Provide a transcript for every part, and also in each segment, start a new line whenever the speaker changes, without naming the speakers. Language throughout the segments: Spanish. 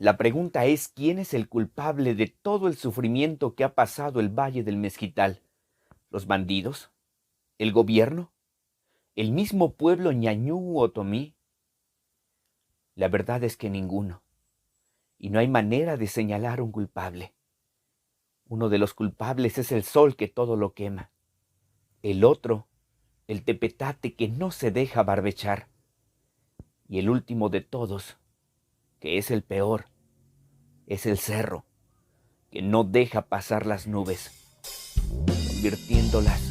La pregunta es, ¿quién es el culpable de todo el sufrimiento que ha pasado el Valle del Mezquital? ¿Los bandidos? ¿El gobierno? ¿El mismo pueblo ñañú otomí? La verdad es que ninguno, y no hay manera de señalar un culpable. Uno de los culpables es el sol que todo lo quema. El otro, el tepetate que no se deja barbechar. Y el último de todos, que es el peor, es el cerro, que no deja pasar las nubes, convirtiéndolas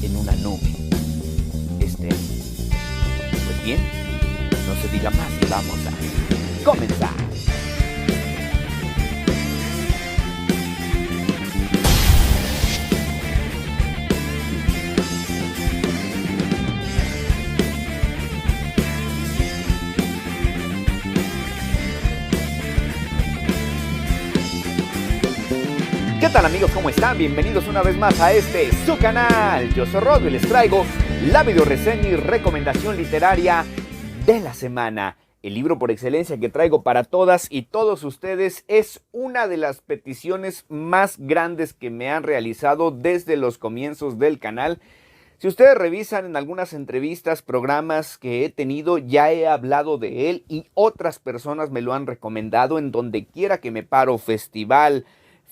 en una nube estéril. Pues bien, no se diga más y vamos a comenzar. ¿Qué tal amigos? ¿Cómo están? Bienvenidos una vez más a su canal. Yo soy Rodri y les traigo la video reseña y recomendación literaria de la semana. El libro por excelencia que traigo para todas y todos ustedes es una de las peticiones más grandes que me han realizado desde los comienzos del canal. Si ustedes revisan en algunas entrevistas, programas que he tenido, ya he hablado de él y otras personas me lo han recomendado en donde quiera que me paro, festival,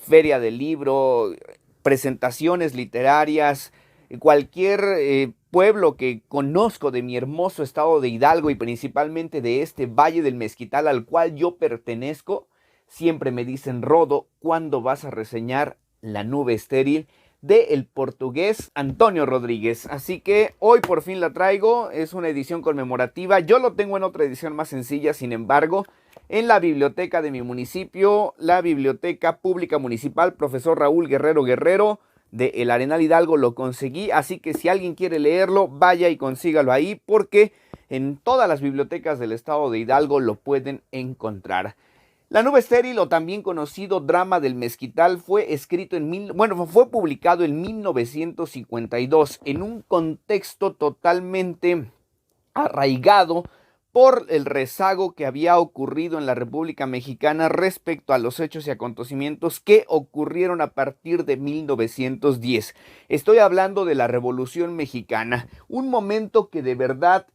feria del libro, presentaciones literarias, cualquier pueblo que conozco de mi hermoso estado de Hidalgo y principalmente de este Valle del Mezquital al cual yo pertenezco, siempre me dicen: Rodo, ¿cuándo vas a reseñar La nube estéril del portugués Antonio Rodríguez? Así que hoy por fin la traigo, es una edición conmemorativa. Yo lo tengo en otra edición más sencilla, sin embargo, en la biblioteca de mi municipio, la Biblioteca Pública Municipal Profesor Raúl Guerrero Guerrero de El Arenal Hidalgo, lo conseguí. Así que si alguien quiere leerlo, vaya y consígalo ahí, porque en todas las bibliotecas del estado de Hidalgo lo pueden encontrar. La nube estéril, o también conocido Drama del Mezquital, fue publicado en 1952 en un contexto totalmente arraigado por el rezago que había ocurrido en la República Mexicana respecto a los hechos y acontecimientos que ocurrieron a partir de 1910. Estoy hablando de la Revolución Mexicana, un momento que de verdad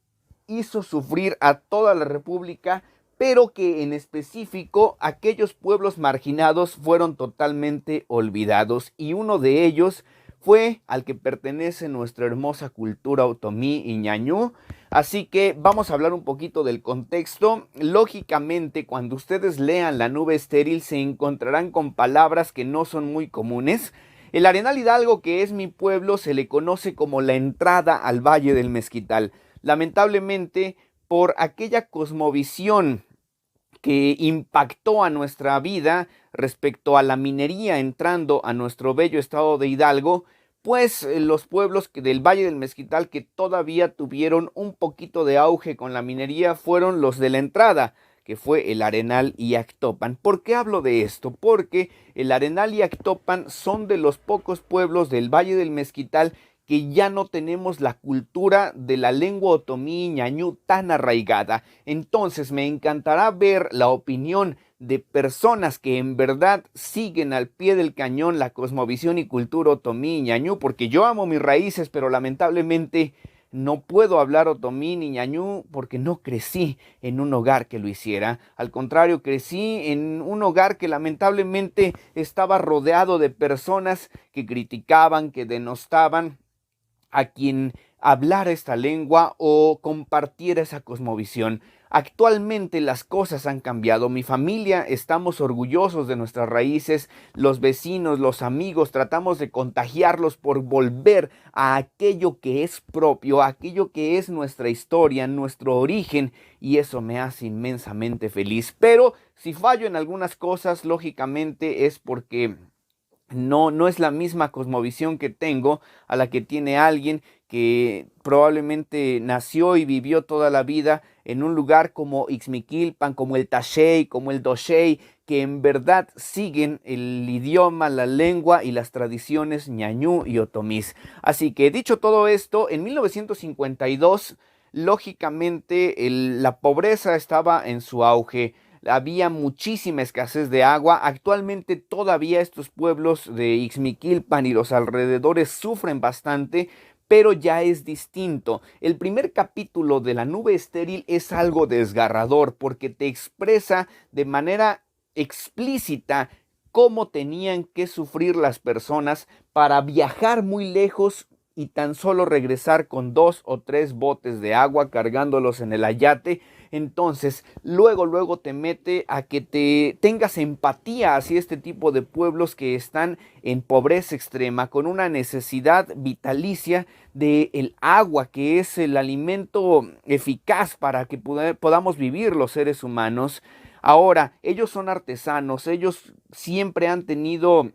hizo sufrir a toda la República, pero que en específico aquellos pueblos marginados fueron totalmente olvidados, y uno de ellos fue al que pertenece nuestra hermosa cultura otomí y ñañú. Así que vamos a hablar un poquito del contexto. Lógicamente, cuando ustedes lean La nube estéril se encontrarán con palabras que no son muy comunes. El Arenal Hidalgo, que es mi pueblo, se le conoce como la entrada al Valle del Mezquital. Lamentablemente, por aquella cosmovisión que impactó a nuestra vida respecto a la minería entrando a nuestro bello estado de Hidalgo, pues los pueblos del Valle del Mezquital que todavía tuvieron un poquito de auge con la minería fueron los de la entrada, que fue el Arenal y Actopan. ¿Por qué hablo de esto? Porque el Arenal y Actopan son de los pocos pueblos del Valle del Mezquital que ya no tenemos la cultura de la lengua otomí ñañú tan arraigada. Entonces me encantará ver la opinión de personas que en verdad siguen al pie del cañón la cosmovisión y cultura otomí ñañú, porque yo amo mis raíces, pero lamentablemente no puedo hablar otomí ni ñañú porque no crecí en un hogar que lo hiciera. Al contrario, crecí en un hogar que lamentablemente estaba rodeado de personas que criticaban, que denostaban a quien hablara esta lengua o compartiera esa cosmovisión. Actualmente las cosas han cambiado. Mi familia estamos orgullosos de nuestras raíces. Los vecinos, los amigos, tratamos de contagiarlos por volver a aquello que es propio, a aquello que es nuestra historia, nuestro origen, y eso me hace inmensamente feliz. Pero si fallo en algunas cosas, lógicamente es porque no es la misma cosmovisión que tengo a la que tiene alguien que probablemente nació y vivió toda la vida en un lugar como Ixmiquilpan, como el Taxey, como el Doxey, que en verdad siguen el idioma, la lengua y las tradiciones ñañú y otomís. Así que dicho todo esto, en 1952, lógicamente la pobreza estaba en su auge. había muchísima escasez de agua. Actualmente todavía estos pueblos de Ixmiquilpan y los alrededores sufren bastante, pero ya es distinto. El primer capítulo de La Nube Estéril es algo desgarrador porque te expresa de manera explícita cómo tenían que sufrir las personas para viajar muy lejos y tan solo regresar con 2 o 3 botes de agua cargándolos en el ayate. Entonces, luego te mete a que te tengas empatía hacia este tipo de pueblos que están en pobreza extrema, con una necesidad vitalicia de el agua, que es el alimento eficaz para que podamos vivir los seres humanos. Ahora, ellos son artesanos, ellos siempre han tenido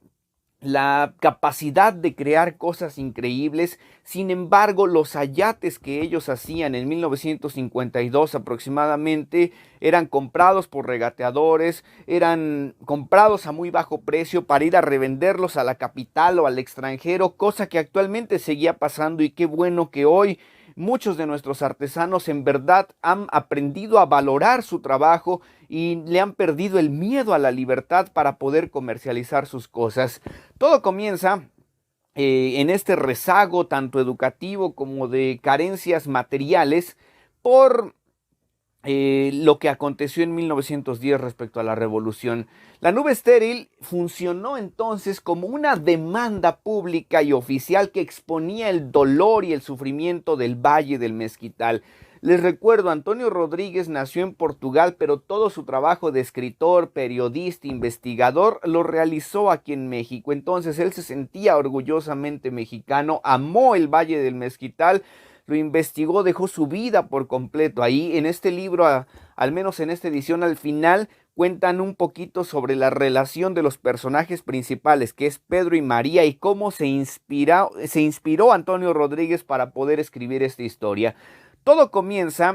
la capacidad de crear cosas increíbles. Sin embargo, los ayates que ellos hacían en 1952 aproximadamente eran comprados por regateadores, eran comprados a muy bajo precio para ir a revenderlos a la capital o al extranjero, cosa que actualmente seguía pasando, y qué bueno que hoy muchos de nuestros artesanos en verdad han aprendido a valorar su trabajo y le han perdido el miedo a la libertad para poder comercializar sus cosas. Todo comienza en este rezago tanto educativo como de carencias materiales por lo que aconteció en 1910 respecto a la revolución. La Nube Estéril funcionó entonces como una demanda pública y oficial que exponía el dolor y el sufrimiento del Valle del Mezquital. Les recuerdo, Antonio Rodríguez nació en Portugal, pero todo su trabajo de escritor, periodista, investigador lo realizó aquí en México. Entonces él se sentía orgullosamente mexicano, amó el Valle del Mezquital, lo investigó, dejó su vida por completo ahí. En este libro, al menos en esta edición, al final cuentan un poquito sobre la relación de los personajes principales, que es Pedro y María, y cómo se inspiró Antonio Rodríguez para poder escribir esta historia. Todo comienza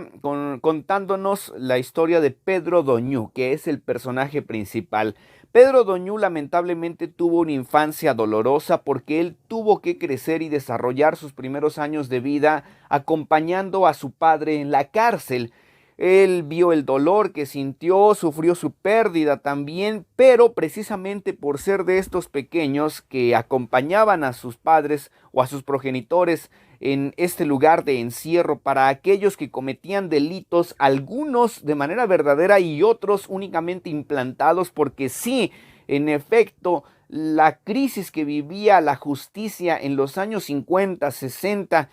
contándonos la historia de Pedro Doñú, que es el personaje principal. Pedro Doñú lamentablemente tuvo una infancia dolorosa porque él tuvo que crecer y desarrollar sus primeros años de vida acompañando a su padre en la cárcel. Él vio el dolor que sintió, sufrió su pérdida también, pero precisamente por ser de estos pequeños que acompañaban a sus padres o a sus progenitores en este lugar de encierro para aquellos que cometían delitos, algunos de manera verdadera y otros únicamente implantados, porque sí, en efecto, la crisis que vivía la justicia en los años 50, 60,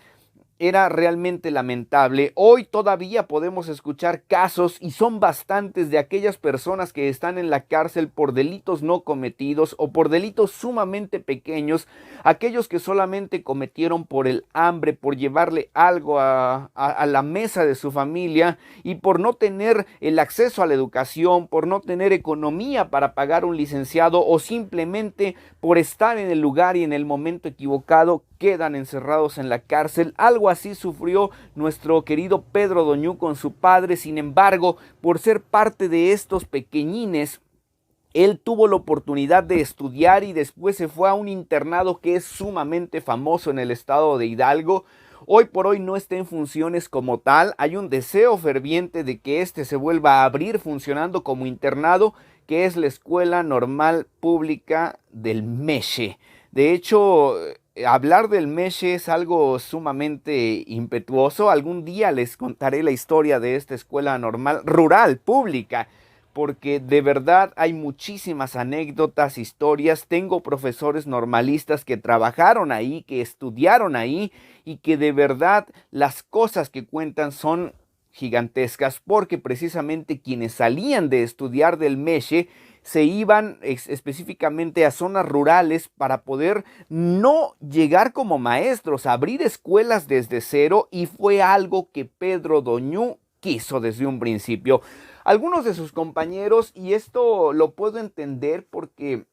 era realmente lamentable. Hoy todavía podemos escuchar casos, y son bastantes, de aquellas personas que están en la cárcel por delitos no cometidos o por delitos sumamente pequeños, aquellos que solamente cometieron por el hambre, por llevarle algo a la mesa de su familia, y por no tener el acceso a la educación, por no tener economía para pagar un licenciado, o simplemente por estar en el lugar y en el momento equivocado, quedan encerrados en la cárcel. Algo así sufrió nuestro querido Pedro Doñú con su padre. Sin embargo, por ser parte de estos pequeñines, él tuvo la oportunidad de estudiar y después se fue a un internado que es sumamente famoso en el estado de Hidalgo. Hoy por hoy no está en funciones como tal. Hay un deseo ferviente de que este se vuelva a abrir funcionando como internado, que es la Escuela Normal Pública del Meche. De hecho, hablar del Meche es algo sumamente impetuoso. Algún día les contaré la historia de esta escuela normal rural pública, porque de verdad hay muchísimas anécdotas, historias. Tengo profesores normalistas que trabajaron ahí, que estudiaron ahí, y que de verdad las cosas que cuentan son gigantescas, porque precisamente quienes salían de estudiar del Meche se iban específicamente a zonas rurales para poder no llegar como maestros, abrir escuelas desde cero, y fue algo que Pedro Doñú quiso desde un principio. Algunos de sus compañeros, y esto lo puedo entender porque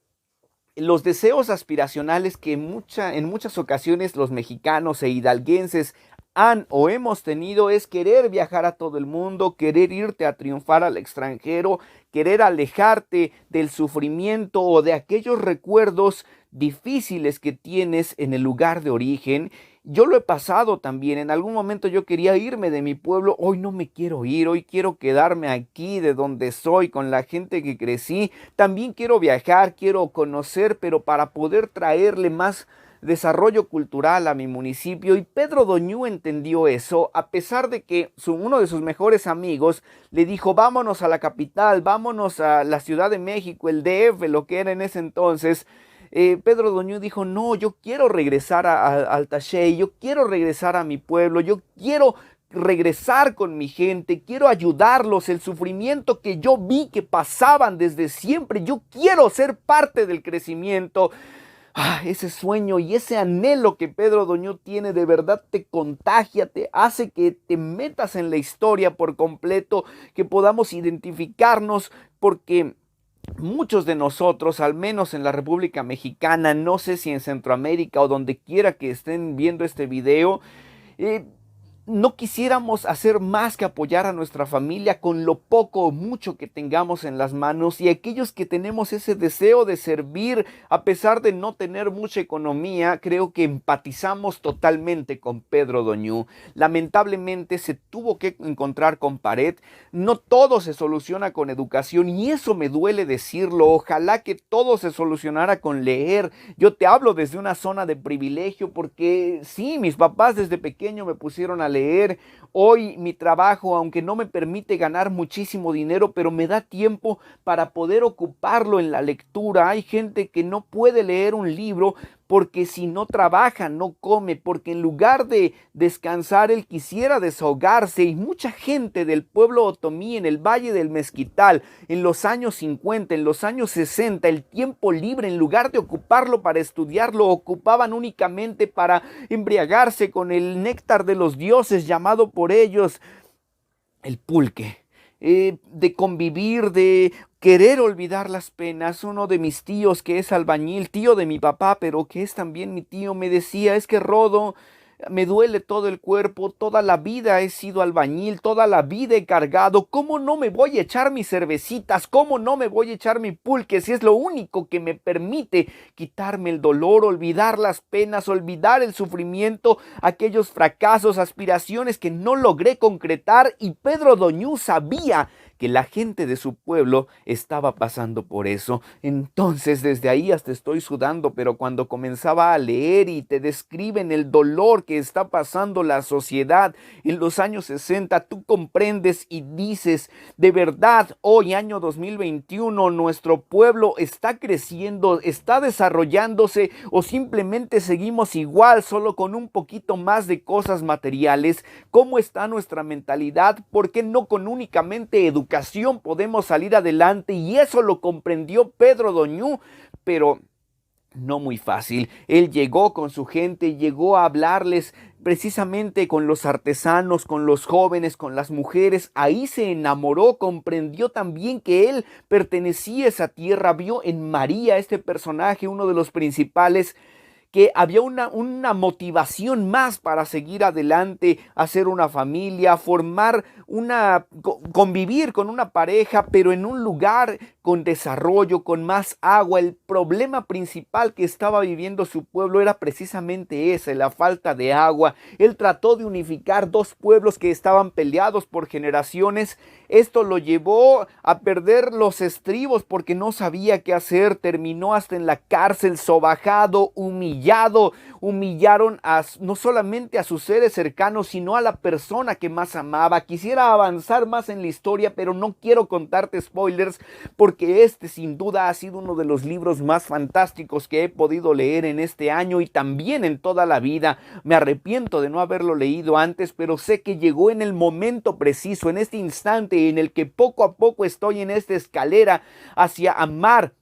los deseos aspiracionales que en muchas ocasiones los mexicanos e hidalguenses han o hemos tenido es querer viajar a todo el mundo, querer irte a triunfar al extranjero, querer alejarte del sufrimiento o de aquellos recuerdos difíciles que tienes en el lugar de origen. yo lo he pasado también. En algún momento yo quería irme de mi pueblo. Hoy no me quiero ir. Hoy quiero quedarme aquí de donde soy, con la gente que crecí. También quiero viajar, quiero conocer, pero para poder traerle más desarrollo cultural a mi municipio. Y Pedro Doñú entendió eso, a pesar de que uno de sus mejores amigos le dijo: vámonos a la capital, vámonos a la Ciudad de México, el DF, lo que era en ese entonces. Pedro Doñú dijo: no, yo quiero regresar al Taxey, yo quiero regresar a mi pueblo, yo quiero regresar con mi gente, quiero ayudarlos, el sufrimiento que yo vi que pasaban desde siempre, yo quiero ser parte del crecimiento. Ese sueño y ese anhelo que Pedro Doñú tiene de verdad te contagia, te hace que te metas en la historia por completo, que podamos identificarnos, porque muchos de nosotros, al menos en la República Mexicana, no sé si en Centroamérica o donde quiera que estén viendo este video, no quisiéramos hacer más que apoyar a nuestra familia con lo poco o mucho que tengamos en las manos, y aquellos que tenemos ese deseo de servir a pesar de no tener mucha economía, creo que empatizamos totalmente con Pedro Doñú. Lamentablemente se tuvo que encontrar con pared. No todo se soluciona con educación y eso me duele decirlo. Ojalá que todo se solucionara con leer. Yo te hablo desde una zona de privilegio porque sí, mis papás desde pequeño me pusieron a leer. Hoy mi trabajo, aunque no me permite ganar muchísimo dinero, pero me da tiempo para poder ocuparlo en la lectura. Hay gente que no puede leer un libro porque si no trabaja, no come, porque en lugar de descansar, él quisiera desahogarse. Y mucha gente del pueblo otomí en el Valle del Mezquital, en los años 50, en los años 60, el tiempo libre, en lugar de ocuparlo para estudiar, lo ocupaban únicamente para embriagarse con el néctar de los dioses, llamado por ellos el pulque. De convivir, de querer olvidar las penas. Uno de mis tíos, que es albañil, tío de mi papá, pero que es también mi tío, me decía: es que Rodo, me duele todo el cuerpo, toda la vida he sido albañil, toda la vida he cargado, ¿cómo no me voy a echar mis cervecitas? ¿Cómo no me voy a echar mi pulque si es lo único que me permite quitarme el dolor, olvidar las penas, olvidar el sufrimiento, aquellos fracasos, aspiraciones que no logré concretar? Y Pedro Doñú sabía que la gente de su pueblo estaba pasando por eso. Entonces desde ahí hasta estoy sudando, pero cuando comenzaba a leer y te describen el dolor que está pasando la sociedad en los años 60, tú comprendes y dices: de verdad, hoy año 2021, nuestro pueblo está creciendo, está desarrollándose, o simplemente seguimos igual, solo con un poquito más de cosas materiales. ¿Cómo está nuestra mentalidad? ¿Por qué no con únicamente educación podemos salir adelante? Y eso lo comprendió Pedro Doñú, pero no muy fácil. Él llegó con su gente, llegó a hablarles precisamente con los artesanos, con los jóvenes, con las mujeres. Ahí se enamoró, comprendió también que él pertenecía a esa tierra, vio en María, este personaje, uno de los principales, que había una motivación más para seguir adelante, hacer una familia, convivir con una pareja, pero en un lugar con desarrollo, con más agua. El problema principal que estaba viviendo su pueblo era precisamente ese, la falta de agua. Él trató de unificar dos pueblos que estaban peleados por generaciones. Esto lo llevó a perder los estribos porque no sabía qué hacer. Terminó hasta en la cárcel, sobajado, humillado. Humillaron no solamente a sus seres cercanos, sino a la persona que más amaba. Quisiera avanzar más en la historia, pero no quiero contarte spoilers, porque este sin duda ha sido uno de los libros más fantásticos que he podido leer en este año y también en toda la vida. Me arrepiento de no haberlo leído antes, pero sé que llegó en el momento preciso, en este instante en el que poco a poco estoy en esta escalera hacia amar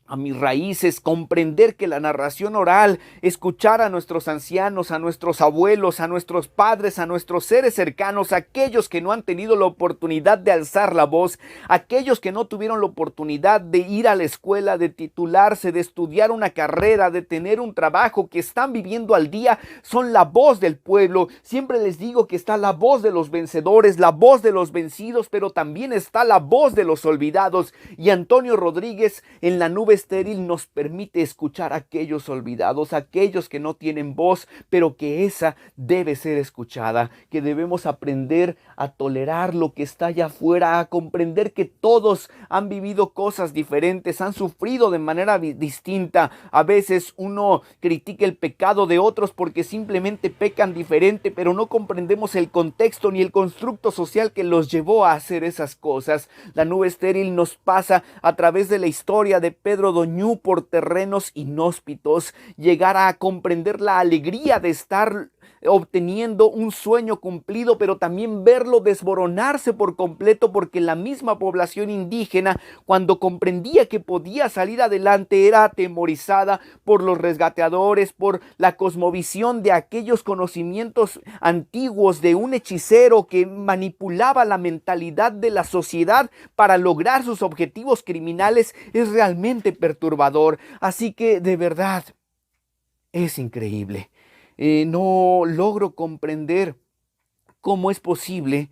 a mis raíces, comprender que la narración oral, escuchar a nuestros ancianos, a nuestros abuelos, a nuestros padres, a nuestros seres cercanos, aquellos que no han tenido la oportunidad de alzar la voz, aquellos que no tuvieron la oportunidad de ir a la escuela, de titularse, de estudiar una carrera, de tener un trabajo, que están viviendo al día, son la voz del pueblo. Siempre les digo que está la voz de los vencedores, la voz de los vencidos, pero también está la voz de los olvidados. Y Antonio Rodríguez en La nube estéril nos permite escuchar a aquellos olvidados, aquellos que no tienen voz, pero que esa debe ser escuchada, que debemos aprender a tolerar lo que está allá afuera, a comprender que todos han vivido cosas diferentes, han sufrido de manera distinta. A veces uno critica el pecado de otros porque simplemente pecan diferente, pero no comprendemos el contexto ni el constructo social que los llevó a hacer esas cosas. La nube estéril nos pasa a través de la historia de Pedro Doñú por terrenos inhóspitos, llegar a comprender la alegría de estar obteniendo un sueño cumplido, pero también verlo desmoronarse por completo, porque la misma población indígena, cuando comprendía que podía salir adelante, era atemorizada por los resgateadores, por la cosmovisión de aquellos conocimientos antiguos de un hechicero que manipulaba la mentalidad de la sociedad para lograr sus objetivos criminales. Es realmente perturbador. Así que de verdad es increíble. No logro comprender cómo es posible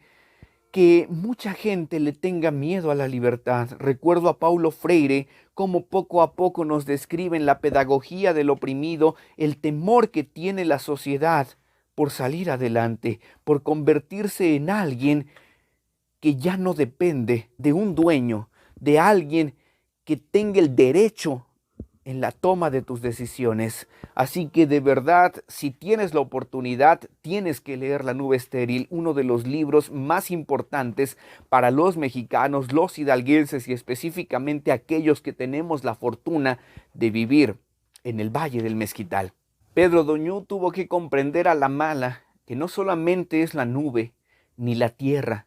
que mucha gente le tenga miedo a la libertad. Recuerdo a Paulo Freire, cómo poco a poco nos describe en la pedagogía del oprimido el temor que tiene la sociedad por salir adelante, por convertirse en alguien que ya no depende de un dueño, de alguien que tenga el derecho en la toma de tus decisiones. Así que de verdad, si tienes la oportunidad, tienes que leer La nube estéril, uno de los libros más importantes para los mexicanos, los hidalguenses y específicamente aquellos que tenemos la fortuna de vivir en el Valle del Mezquital. Pedro Doñú tuvo que comprender a la mala que no solamente es la nube ni la tierra,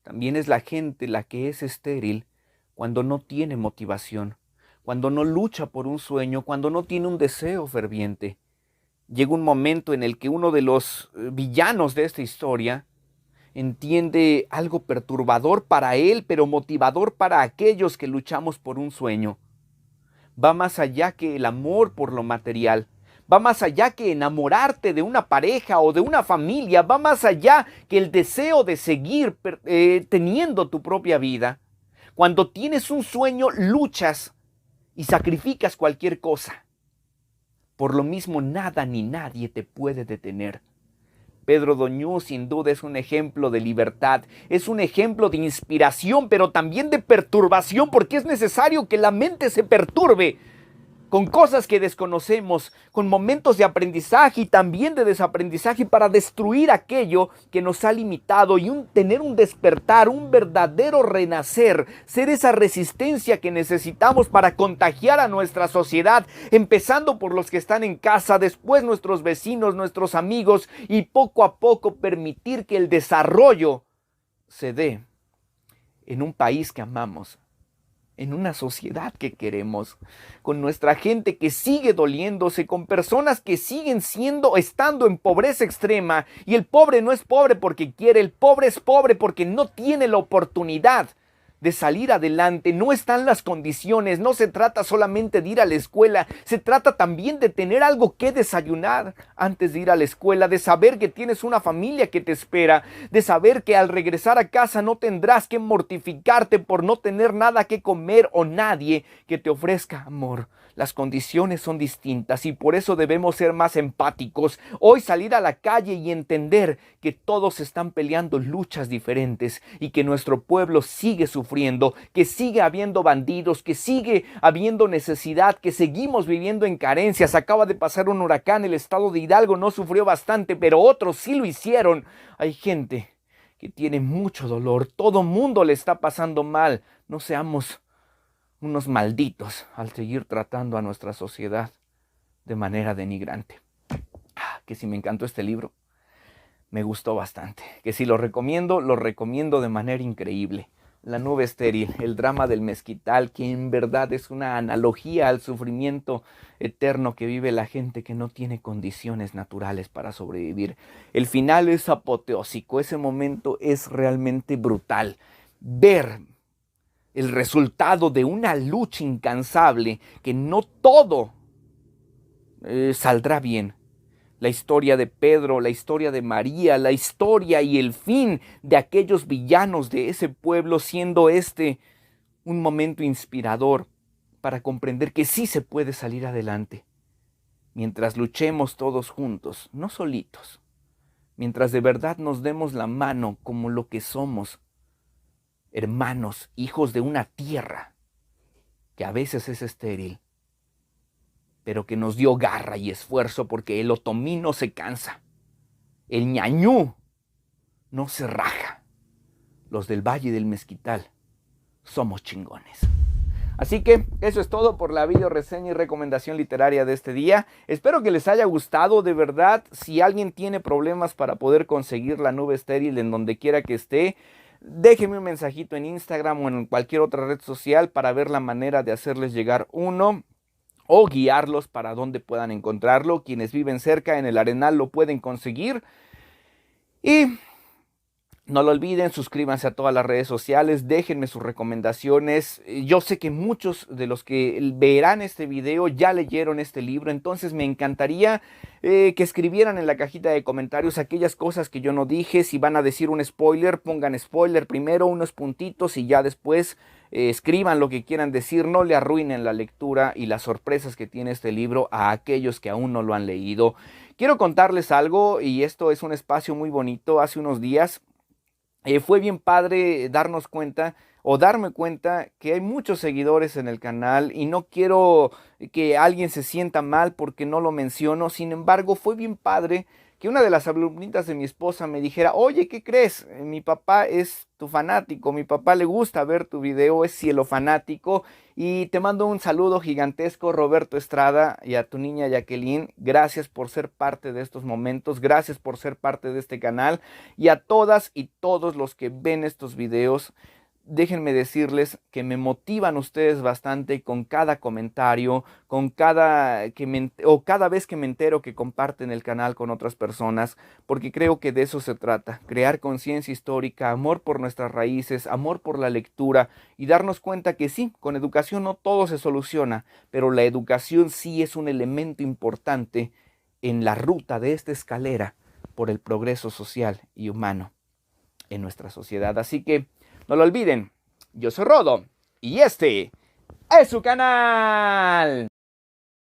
también es la gente la que es estéril cuando no tiene motivación, cuando no lucha por un sueño, cuando no tiene un deseo ferviente. Llega un momento en el que uno de los villanos de esta historia entiende algo perturbador para él, pero motivador para aquellos que luchamos por un sueño. Va más allá que el amor por lo material, va más allá que enamorarte de una pareja o de una familia, va más allá que el deseo de seguir teniendo tu propia vida. Cuando tienes un sueño, luchas y sacrificas cualquier cosa. Por lo mismo, nada ni nadie te puede detener. Pedro Doñú sin duda es un ejemplo de libertad, es un ejemplo de inspiración, pero también de perturbación, porque es necesario que la mente se perturbe con cosas que desconocemos, con momentos de aprendizaje y también de desaprendizaje para destruir aquello que nos ha limitado y tener un despertar, un verdadero renacer, ser esa resistencia que necesitamos para contagiar a nuestra sociedad, empezando por los que están en casa, después nuestros vecinos, nuestros amigos y poco a poco permitir que el desarrollo se dé en un país que amamos, en una sociedad que queremos, con nuestra gente que sigue doliéndose, con personas que siguen estando en pobreza extrema. Y el pobre no es pobre porque quiere, el pobre es pobre porque no tiene la oportunidad de salir adelante, no están las condiciones. No se trata solamente de ir a la escuela, se trata también de tener algo que desayunar antes de ir a la escuela, de saber que tienes una familia que te espera, de saber que al regresar a casa no tendrás que mortificarte por no tener nada que comer o nadie que te ofrezca amor. Las condiciones son distintas y por eso debemos ser más empáticos. Hoy salir a la calle y entender que todos están peleando luchas diferentes y que nuestro pueblo sigue sufriendo, que sigue habiendo bandidos, que sigue habiendo necesidad, que seguimos viviendo en carencias. Acaba de pasar un huracán, el estado de Hidalgo no sufrió bastante, pero otros sí lo hicieron. Hay gente que tiene mucho dolor, todo mundo le está pasando mal. No seamos unos malditos al seguir tratando a nuestra sociedad de manera denigrante. Que si me encantó este libro, me gustó bastante. Que si lo recomiendo de manera increíble. La nube estéril, el drama del mezquital, que en verdad es una analogía al sufrimiento eterno que vive la gente que no tiene condiciones naturales para sobrevivir. El final es apoteósico, ese momento es realmente brutal. Ver el resultado de una lucha incansable, que no todo saldrá bien. La historia de Pedro, la historia de María, la historia y el fin de aquellos villanos de ese pueblo, siendo un momento inspirador para comprender que sí se puede salir adelante. Mientras luchemos todos juntos, no solitos. Mientras de verdad nos demos la mano como lo que somos, hermanos, hijos de una tierra que a veces es estéril, pero que nos dio garra y esfuerzo porque el otomí no se cansa, el ñañú no se raja. Los del Valle del Mezquital somos chingones. Así que eso es todo por la video reseña y recomendación literaria de este día. Espero que les haya gustado, de verdad. Si alguien tiene problemas para poder conseguir la nube estéril en donde quiera que esté, déjenme un mensajito en Instagram o en cualquier otra red social para ver la manera de hacerles llegar uno o guiarlos para donde puedan encontrarlo. Quienes viven cerca en el Arenal lo pueden conseguir. Y no lo olviden, suscríbanse a todas las redes sociales, déjenme sus recomendaciones. Yo sé que muchos de los que verán este video ya leyeron este libro, entonces me encantaría que escribieran en la cajita de comentarios aquellas cosas que yo no dije. Si van a decir un spoiler, pongan spoiler primero, unos puntitos y ya después escriban lo que quieran decir. No le arruinen la lectura y las sorpresas que tiene este libro a aquellos que aún no lo han leído. Quiero contarles algo, y esto es un espacio muy bonito. Hace unos días fue bien padre darnos cuenta o darme cuenta que hay muchos seguidores en el canal, y no quiero que alguien se sienta mal porque no lo menciono. Sin embargo, fue bien padre que una de las alumnitas de mi esposa me dijera: oye, ¿qué crees? Mi papá es tu fanático, mi papá le gusta ver tu video, es cielo fanático, y te mando un saludo gigantesco, Roberto Estrada, y a tu niña Jacqueline. Gracias por ser parte de estos momentos, gracias por ser parte de este canal, y a todas y todos los que ven estos videos. Déjenme decirles que me motivan ustedes bastante con cada comentario, con cada vez que me entero que comparten el canal con otras personas, porque creo que de eso se trata: crear conciencia histórica, amor por nuestras raíces, amor por la lectura, y darnos cuenta que sí, con educación no todo se soluciona, pero la educación sí es un elemento importante en la ruta de esta escalera por el progreso social y humano en nuestra sociedad. Así que no lo olviden, yo soy Rodo y este es su canal.